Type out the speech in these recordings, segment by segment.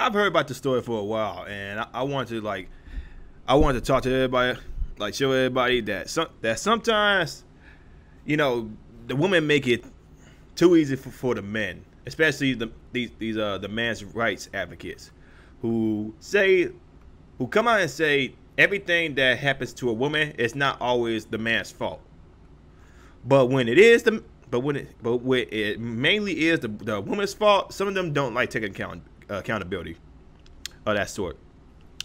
I've heard about the story for a while, and I want to talk to everybody, like show everybody that sometimes, the women make it too easy for the men, especially the man's rights advocates, who come out and say everything that happens to a woman is not always the man's fault. But when it mainly is the woman's fault, some of them don't like taking accountability of that sort.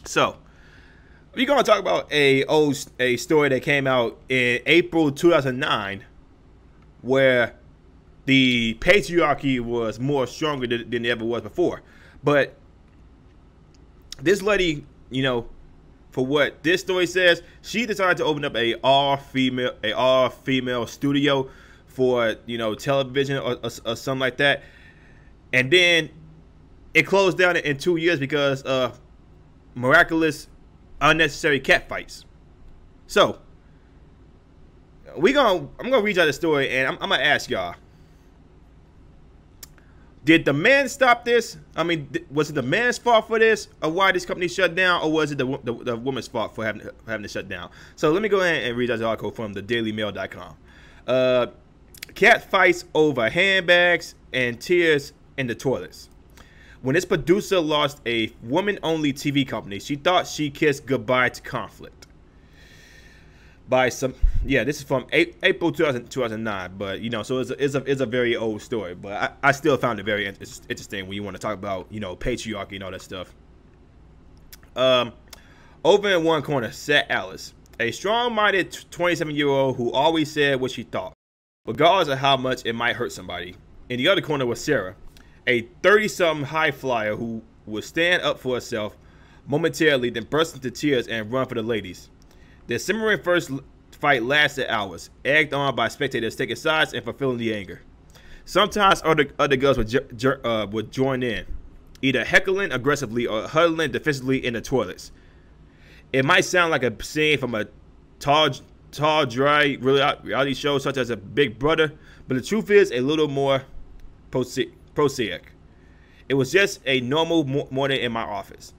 So we're gonna talk about a story that came out in April 2009, where the patriarchy was more stronger than it ever was before. But this lady, for what this story says, she decided to open up a all female studio for television or something like that, and then it closed down in 2 years because of miraculous, unnecessary catfights. So I'm gonna read out the story, and I'm gonna ask y'all: did the man stop this? I mean, was it the man's fault for this, or why this company shut down, or was it the woman's fault for having to shut down? So let me go ahead and read out the article from the dailymail.com. Cat fights over handbags and tears in the toilets. When its producer lost a woman-only TV company, she thought she kissed goodbye to conflict. This is from April 2009, but so it's a very old story, but I still found it very interesting when you want to talk about patriarchy and all that stuff. Over in one corner sat Alice, a strong-minded 27-year-old who always said what she thought, regardless of how much it might hurt somebody. In the other corner was Sarah, a 30-something high flyer who would stand up for herself momentarily, then burst into tears and run for the ladies. The simmering first fight lasted hours, egged on by spectators taking sides and fulfilling the anger. Sometimes other girls would join in, either heckling aggressively or huddling defensively in the toilets. It might sound like a scene from a tall, dry reality show such as a Big Brother, but the truth is a little more prosaic. It was just a normal morning in my office.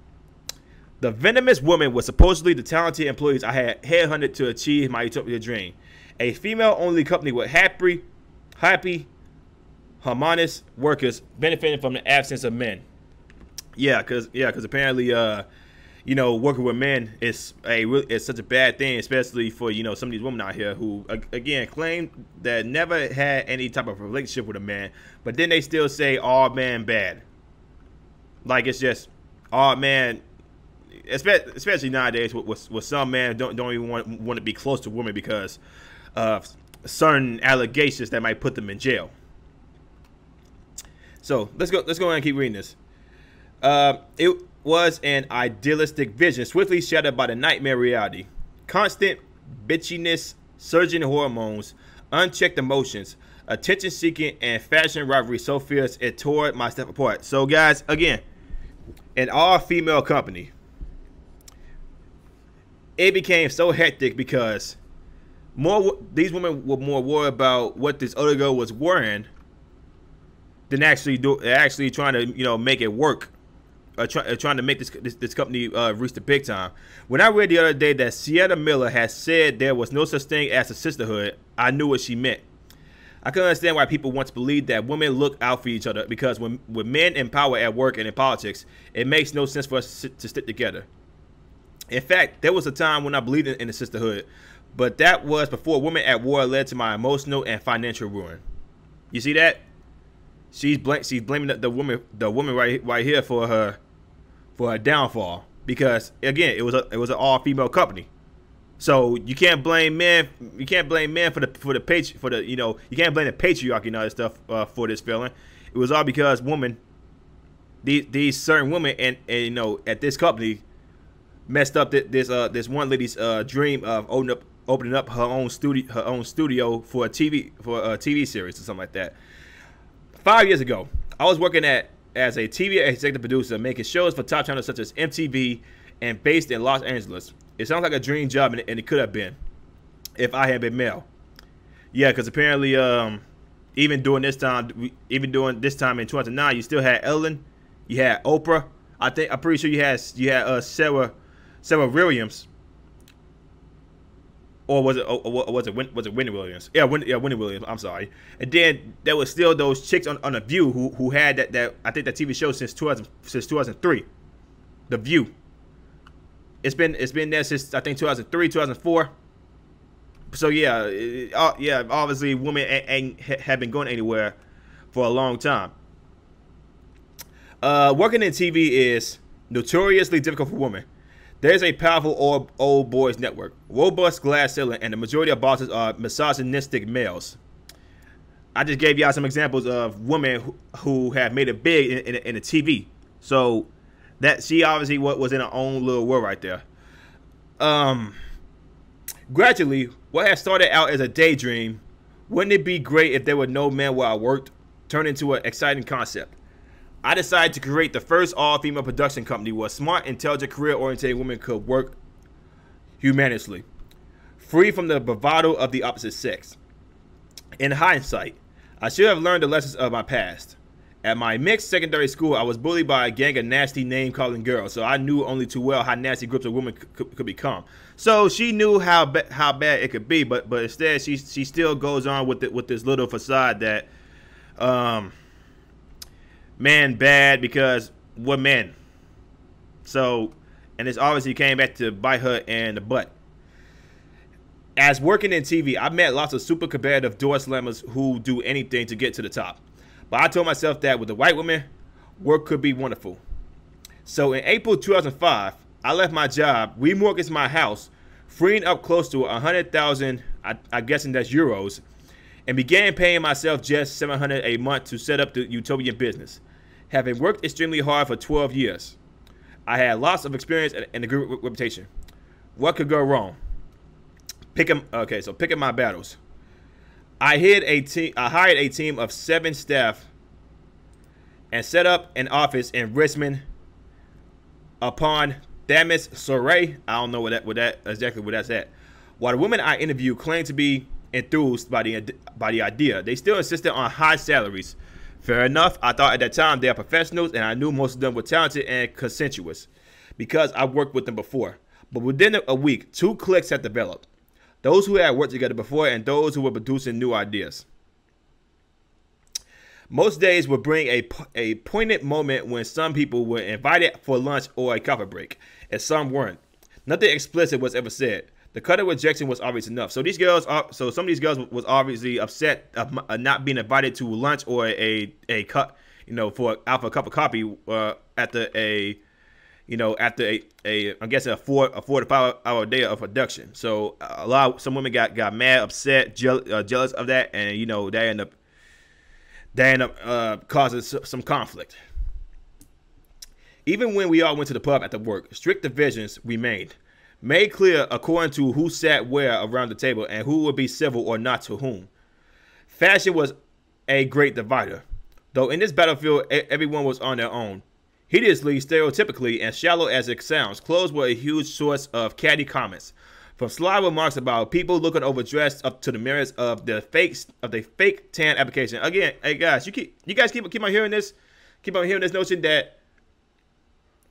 The venomous woman was supposedly the talented employees I had headhunted to achieve my utopia dream. A female-only company with happy, harmonious workers benefiting from the absence of men. Yeah, because apparently, working with men is such a bad thing, especially for some of these women out here who again claim that never had any type of relationship with a man, but then they still say all man bad. Like it's just all man. Especially nowadays, with some men don't even want to be close to women because of certain allegations that might put them in jail. So let's go ahead and keep reading this. It was an idealistic vision, swiftly shattered by the nightmare reality. Constant bitchiness, surging hormones, unchecked emotions, attention-seeking, and fashion rivalry so fierce it tore my stuff apart. So, guys, again, an all-female company. It became so hectic because these women were more worried about what this other girl was wearing than actually trying to make it work, trying to make this company reach the big time. When I read the other day that Sienna Miller has said there was no such thing as a sisterhood, I knew what she meant. I can understand why people want to believe that women look out for each other, because when men in power at work and in politics, it makes no sense for us to stick together. In fact, there was a time when I believed in the sisterhood, but that was before women at war led to my emotional and financial ruin. You see that? She's blaming the woman right here for her downfall, because again, it was an all female company. So you can't blame men. You can't blame men you can't blame the patriarchy and all that stuff for this feeling. It was all because these certain women and at this company messed up this one lady's dream of opening up her own studio for a TV series or something like that. 5 years ago, I was working as a TV executive producer, making shows for top channels such as MTV and based in Los Angeles. It sounds like a dream job, and it could have been if I had been male. Yeah, because apparently, even during this time in 2009, you still had Ellen, you had Oprah, I'm pretty sure you had Sarah Williams, or was it Wendy Williams? Yeah, Wendy Williams. I'm sorry. And then there was still those chicks on The View who had that I think that TV show since 2003. The View. It's been there since I think 2003, 2004. So yeah, obviously women have been going anywhere for a long time. Working in TV is notoriously difficult for women. There's a powerful old boys network, robust glass ceiling, and the majority of bosses are misogynistic males. I just gave y'all some examples of women who have made it big in the TV. So that she obviously was in her own little world right there. Gradually, what had started out as a daydream, wouldn't it be great if there were no men where I worked, turned into an exciting concept. I decided to create the first all-female production company where smart, intelligent, career-oriented women could work humorously, free from the bravado of the opposite sex. In hindsight, I should have learned the lessons of my past. At my mixed secondary school, I was bullied by a gang of nasty name-calling girls, so I knew only too well how nasty groups of women could become. So she knew how bad it could be, but instead she still goes on with this little facade that man bad because we're men. So, and it's obviously came back to bite her in the butt. As working in TV, I met lots of super competitive door slammers who do anything to get to the top. But I told myself that with the white women, work could be wonderful. So in April 2005, I left my job, remortgaged my house, freeing up close to 100,000, I'm guessing that's euros, and began paying myself just $700 a month to set up the utopian business. Having worked extremely hard for 12 years, I had lots of experience and a good reputation. What could go wrong? Picking my battles. I hired a team of 7 staff and set up an office in Richmond upon Thames Surrey. I don't know what exactly where that's at. While the women I interviewed claimed to be enthused by the idea, they still insisted on high salaries. Fair enough. I thought at that time they are professionals, and I knew most of them were talented and consensuous because I worked with them before. But within a week, 2 cliques had developed. Those who had worked together before and those who were producing new ideas. Most days would bring a poignant moment when some people were invited for lunch or a coffee break, and some weren't. Nothing explicit was ever said. The cut of rejection was obvious enough. So some of these girls was obviously upset of not being invited to lunch or a cut, for a cup of coffee after I'm guessing a 4 to 5 hour day of production. So some women got mad, upset, jealous of that, and that ended up causing some conflict. Even when we all went to the pub after work, strict divisions remained, made clear according to who sat where around the table and who would be civil or not to whom. Fashion was a great divider, though in this battlefield everyone was on their own. Hideously, stereotypically, and shallow as it sounds, clothes were a huge source of catty comments, from sly remarks about people looking overdressed up to the merits of the fake tan application. Again, hey guys, you guys keep on hearing this, notion that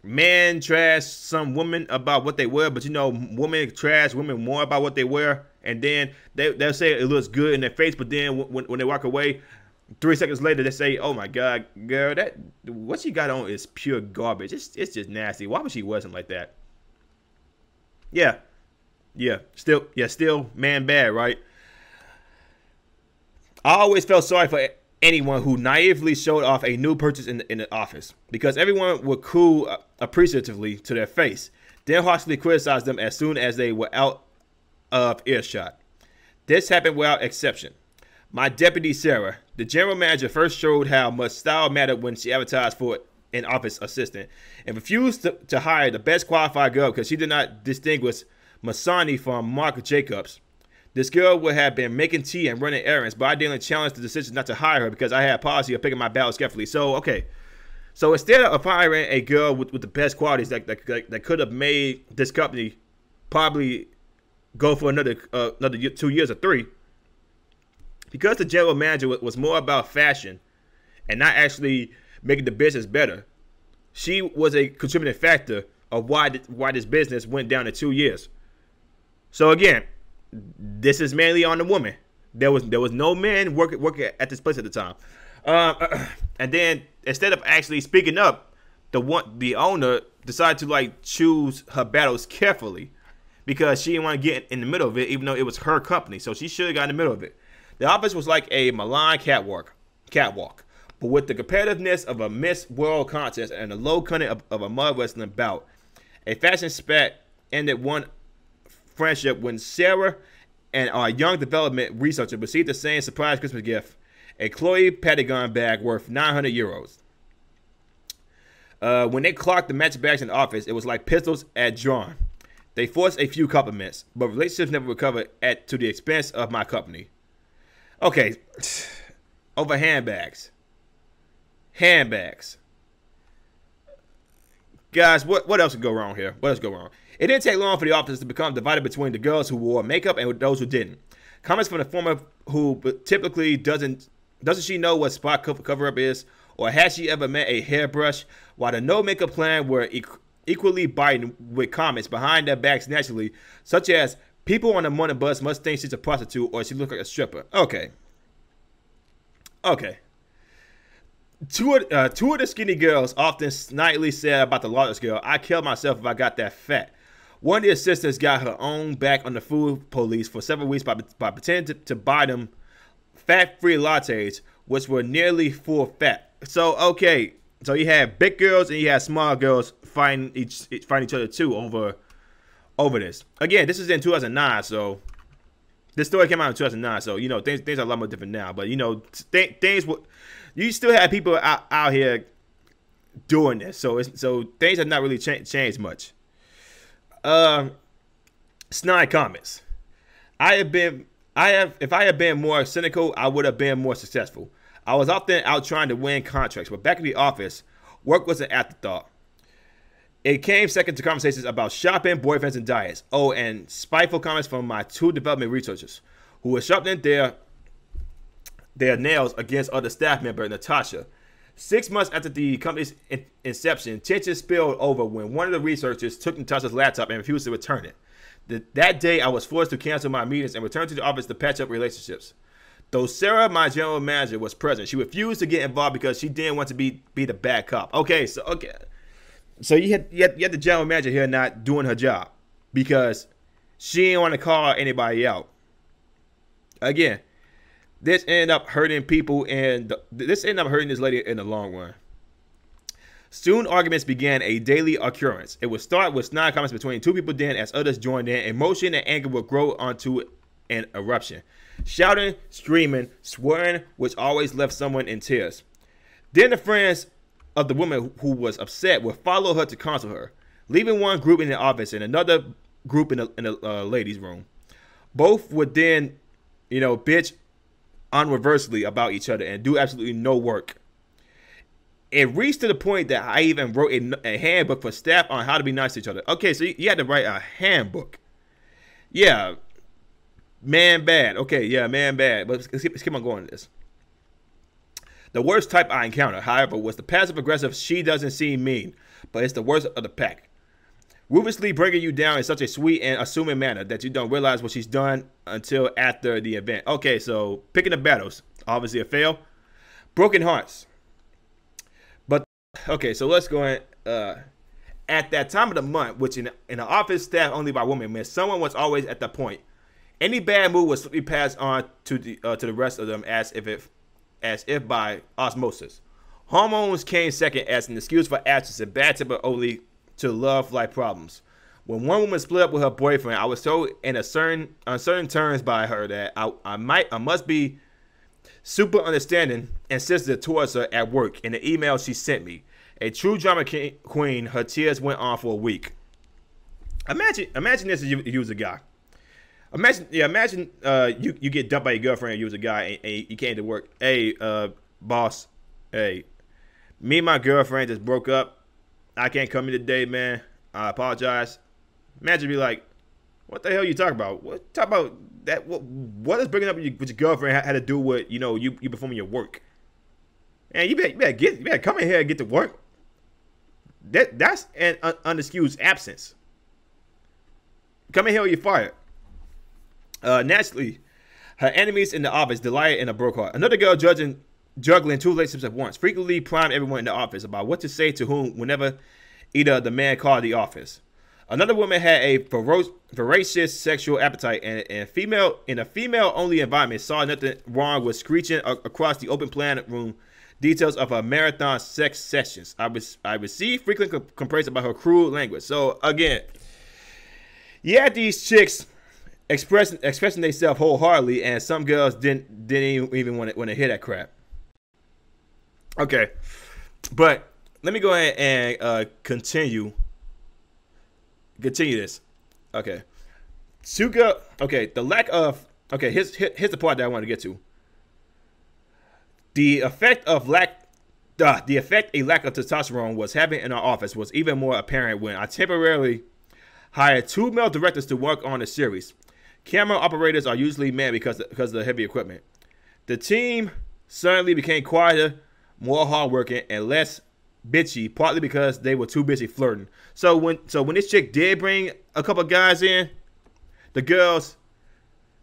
men trash some women about what they wear, but women trash women more about what they wear, and then they'll say it looks good in their face, but then when they walk away, 3 seconds later, they say, "Oh my God, girl, what she got on is pure garbage. It's just nasty. Why would she wear something like that?" Yeah, still man bad, right? I always felt sorry for anyone who naively showed off a new purchase in the office, because everyone would coo appreciatively to their face, then harshly criticize them as soon as they were out of earshot. This happened without exception. My deputy, Sarah, the general manager, first showed how much style mattered when she advertised for an office assistant and refused to hire the best qualified girl because she did not distinguish Masani from Mark Jacobs. This girl would have been making tea and running errands, but I didn't challenge the decision not to hire her because I had a policy of picking my battles carefully. So, okay. So instead of hiring a girl with the best qualities that could have made this company probably go for another 2 years or 3, because the general manager was more about fashion and not actually making the business better, She was a contributing factor of why this business went down in 2 years. So again, this is mainly on the woman. There was no men working at this place at the time. And then instead of actually speaking up, the owner decided to like choose her battles carefully because she didn't want to get in the middle of it, even though it was her company. So she should have got in the middle of it. The office was like a Milan catwalk, but with the competitiveness of a Miss World contest and the low cunning of a mud wrestling bout. A fashion spat ended one friendship when Sarah and our young development researcher received the same surprise Christmas gift, a Chloe Patagon bag worth 900 euros. When they clocked the match bags in the office, it was like pistols at drawn. They forced a few compliments, but relationships never recovered to the expense of my company. Okay, over handbags. Guys, what else could go wrong here? What else could go wrong? It didn't take long for the office to become divided between the girls who wore makeup and those who didn't. Comments from the former who typically doesn't she know what spot cover-up is, or has she ever met a hairbrush, while the no makeup plan were equally biting with comments behind their backs naturally, such as people on the morning bus must think she's a prostitute or she looks like a stripper. Okay. Two of the skinny girls often snidely said about the largest girl, "I killed myself if I got that fat." One of the assistants got her own back on the food police for several weeks by pretending to buy them fat-free lattes, which were nearly full fat. So, okay. So you had big girls and you had small girls fighting each other too over this. Again, this is in 2009, so this story came out in 2009. So things are a lot more different now. But things you still have people out here doing this. So things have not really changed much. Snide comments. If I had been more cynical, I would have been more successful. I was often out trying to win contracts, but back in the office, work was an afterthought. It came second to conversations about shopping, boyfriends, and diets. Oh, and spiteful comments from my two development researchers, who were sharpening their nails against other staff member, Natasha. 6 months after the company's inception, tension spilled over when one of the researchers took Natasha's laptop and refused to return it. That day, I was forced to cancel my meetings and return to the office to patch up relationships. Though Sarah, my general manager, was present, she refused to get involved because she didn't want to be the bad cop. So you had the general manager here not doing her job because she didn't want to call anybody out. Again, this ended up hurting people, and this ended up hurting this lady in the long run. Soon, arguments began a daily occurrence. It would start with snide comments between two people, then as others joined in, emotion and anger would grow onto an eruption. Shouting, screaming, swearing, which always left someone in tears. Then the friends of the woman who was upset would follow her to console her, leaving one group in the office and another group in the ladies' room. Both would then, bitch unreversely about each other and do absolutely no work. It reached to the point that I even wrote a handbook for staff on how to be nice to each other. Okay, so you had to write a handbook. Yeah. Man bad. Okay, yeah, man bad. But let's keep on going with this. The worst type I encountered, however, was the passive-aggressive she doesn't seem mean, but it's the worst of the pack. Ruthlessly bringing you down in such a sweet and assuming manner that you don't realize what she's done until after the event. Okay, so picking the battles. Obviously a fail. Broken hearts. But, okay, so let's go in. At that time of the month, which in an office staffed only by women, meant someone was always at the point. Any bad move was swiftly passed on to the rest of them as if by osmosis. Hormones came second as an excuse for absence and bad temper only to love life problems. When one woman split up with her boyfriend, I was told in uncertain terms by her that I must be super understanding and sensitive towards her at work. In the email she sent me, a true drama queen, her tears went on for a week. Imagine this if you was a guy. Imagine you get dumped by your girlfriend and you was a guy and you came to work. Hey, boss. Hey, me and my girlfriend just broke up. I can't come in today, man. I apologize. Imagine be like, what the hell are you talking about? Talk about that? What does breaking up with your girlfriend had to do with you performing your work? And you better come in here and get to work. That's an unexcused absence. Come in here or you're fired. Naturally, her enemies in the office delighted in a broke heart. Another girl juggling two relationships at once frequently primed everyone in the office about what to say to whom whenever either the man called the office. Another woman had a voracious sexual appetite and in a female-only environment saw nothing wrong with screeching across the open plan room details of her marathon sex sessions. I received frequent complaints about her cruel language. So again, you had these chicks expressing themselves wholeheartedly, and some girls didn't even want to hear that crap. Okay, but let me go ahead and continue this. Okay, okay, the lack of here's the part that I want to get to. The effect a lack of testosterone was having in our office was even more apparent when I temporarily hired 2 male directors to work on the series. Camera operators are usually men because of the heavy equipment. The team suddenly became quieter, more hardworking, and less bitchy, partly because they were too busy flirting. So when this chick did bring a couple guys in, the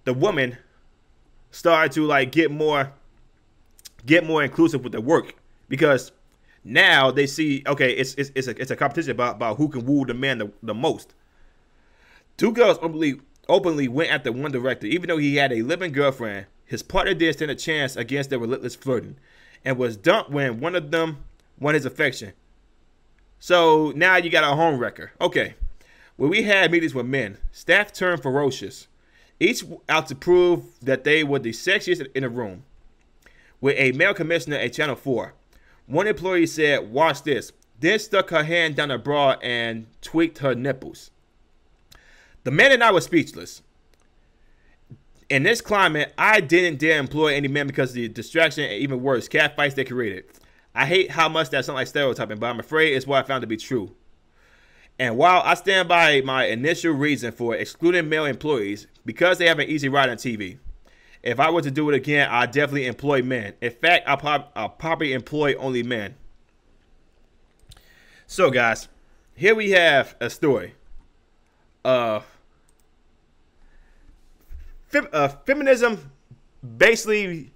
woman started to like get more inclusive with the work, because now they see, okay, it's a competition about who can woo the man the most. 2 girls openly went after one director, even though he had a living girlfriend. His partner didn't stand a chance against their relentless flirting, and was dumped when one of them won his affection. So now you got a home wrecker. Okay, when we had meetings with men, staff turned ferocious, each out to prove that they were the sexiest in the room. With a male commissioner at Channel 4, one employee said, "Watch this," then stuck her hand down her bra and tweaked her nipples. The man and I were speechless. In this climate, I didn't dare employ any men because of the distraction and even worse, catfights they created. I hate how much that sounds like stereotyping, but I'm afraid it's what I found to be true. And while I stand by my initial reason for excluding male employees, because they have an easy ride on TV, if I were to do it again, I'd definitely employ men. In fact, I'll probably employ only men. So guys, here we have a story of feminism basically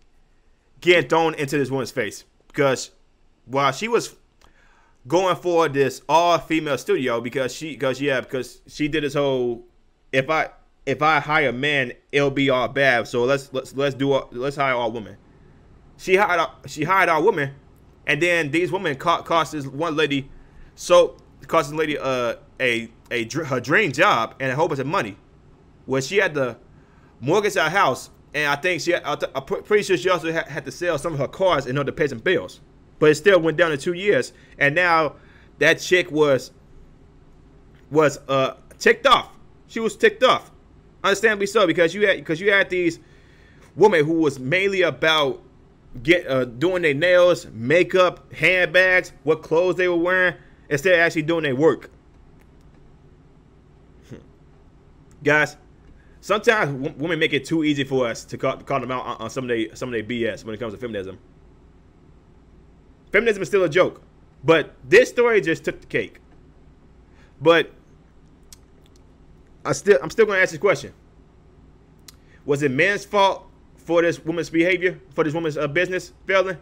getting thrown into this woman's face, because while she was going for this all-female studio, because she did this whole if I hire men, it'll be all bad, so let's hire all women. She hired all women, and then these women cost this lady her dream job and a whole bunch of money, where she had to mortgage her house, and I think I'm pretty sure she also had to sell some of her cars in order to pay some bills. But it still went down in 2 years, and now that chick was ticked off. She was ticked off, understandably so, because you had these women who was mainly about doing their nails, makeup, handbags, what clothes they were wearing, instead of actually doing their work. Guys, sometimes women make it too easy for us to call them out on some of their BS when it comes to feminism. Feminism is still a joke, but this story just took the cake. But I'm still going to ask this question: was it men's fault for this woman's behavior, for this woman's business failing,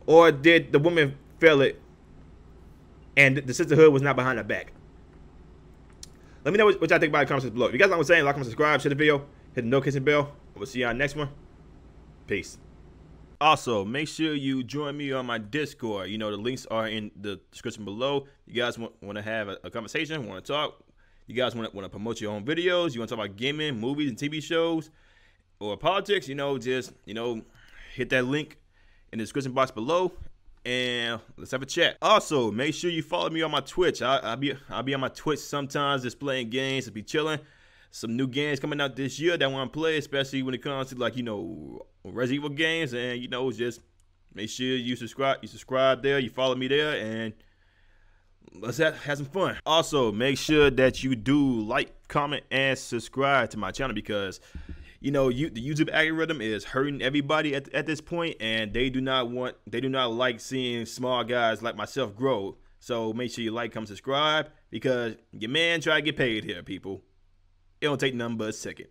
or did the woman fail it, and the sisterhood was not behind her back? Let me know what y'all think about it in the comments below. If you guys like what I'm saying, like, comment, subscribe, share the video, hit the notification bell. We'll see y'all next one. Peace. Also, make sure you join me on my Discord. You know, the links are in the description below. You guys want to have a conversation, want to talk. You guys want to promote your own videos. You want to talk about gaming, movies, and TV shows, or politics. You know, just, hit that link in the description box below, and let's have a chat. Also, make sure you follow me on my Twitch. I'll be on my Twitch sometimes, just playing games, just be chilling. Some new games coming out this year that I want to play, especially when it comes to, like, Resident Evil games. And just make sure you subscribe there, you follow me there, and let's have some fun. Also, make sure that you do like, comment, and subscribe to my channel, because the YouTube algorithm is hurting everybody at this point, and they do not like seeing small guys like myself grow. So make sure you like, comment, subscribe, because your man try to get paid here, people. It don't take nothing but a second.